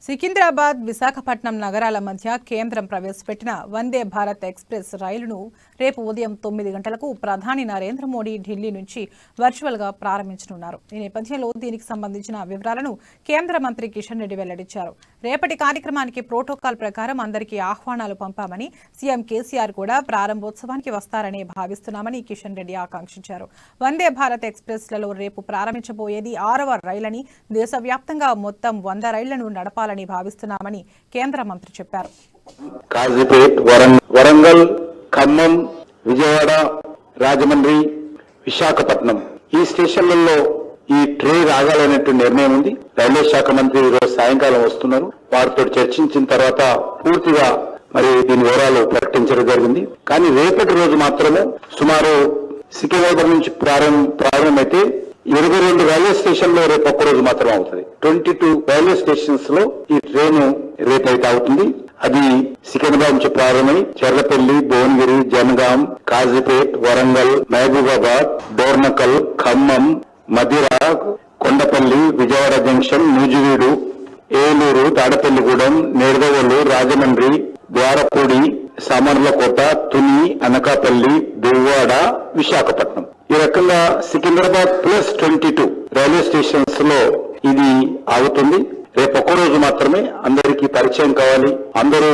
సికింద్రాబాద్, విశాఖపట్నం నగరాల మధ్య కేంద్రం ప్రవేశపెట్టిన వందే భారత్ ఎక్స్ప్రెస్ రైలును రేపు ఉదయం 9 గంటలకు ప్రధాని నరేంద్ర మోడీ ఢిల్లీ నుంచి వర్చువల్గా ప్రారంభించనున్నారు. ఈ నేపథ్యంలో దీనికి సంబంధించిన వివరాలను కేంద్ర మంత్రి కిషన్ రెడ్డి వెల్లడించారు. రేపటి కార్యక్రమానికి ప్రోటోకాల్ ప్రకారం అందరికీ ఆహ్వానాలు పంపామని, సీఎం కేసీఆర్ కూడా ప్రారంభోత్సవానికి వస్తారని భావిస్తున్నామని కిషన్ రెడ్డి ఆకాంక్షించారు. వందే భారత్ ఎక్స్ప్రెస్లలో రేపు ప్రారంభించబోయేది 6వ రైలని, దేశవ్యాప్తంగా మొత్తం 100 రైళ్లను నడపాలని భావిస్తున్నామని కేంద్ర మంత్రి చెప్పారు. కాజీపేట్, వరంగల్, ఖమ్మం, విజయవాడ, రాజమండ్రి, విశాఖపట్నం ఈ స్టేషన్లలో ఈ ట్రైన్ ఆగాలనేటువంటి నిర్ణయం ఉంది. రైల్వే శాఖ మంత్రి ఈరోజు సాయంకాలం వస్తున్నారు. వారితో చర్చించిన తర్వాత పూర్తిగా దీని వివరాలు ప్రకటించడం జరిగింది. కానీ రేపటి రోజు మాత్రమే సుమారు సికింద్రాబాద్ నుంచి ప్రారంభమైతే 22 రైల్వే స్టేషన్ లో రేపు ఒక్కరోజు మాత్రం అవుతుంది. 22 రైల్వే స్టేషన్స్ లో ఈ ట్రైన్ రేపైతే అవుతుంది. అది సికింద్రాబాద్ నుంచి ప్రారంభమై చెర్లపల్లి, భువనగిరి, జనగాం, కాజీపేట్, వరంగల్, మహబూబాబాద్, డోర్నకల్, ఖమ్మం, మధిర, కొండపల్లి, విజయవాడ జంక్షన్, నూజివీడు, ఏలూరు, తాడపల్లిగూడెం, నేర్దవోలు, రాజమండ్రి, ద్వారపూడి, సామర్లకోట, తుని, అనకాపల్లి, దువ్వాడ, విశాఖపట్నం ఈ రకంగా సికింద్రాబాద్ ప్లస్ 22 రైల్వే స్టేషన్స్ లో ఇది ఆగుతుంది. రేపు ఒక్కరోజు మాత్రమే అందరికీ పరిచయం కావాలి. అందరూ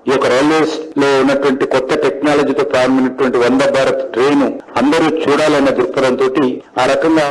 ఈ యొక్క రైల్వేస్ లో ఉన్నటువంటి కొత్త టెక్నాలజీతో ప్రారంభమైనటువంటి వందే భారత్ ట్రైన్ అందరూ చూడాలనే దృక్పథంతో ఆ రకంగా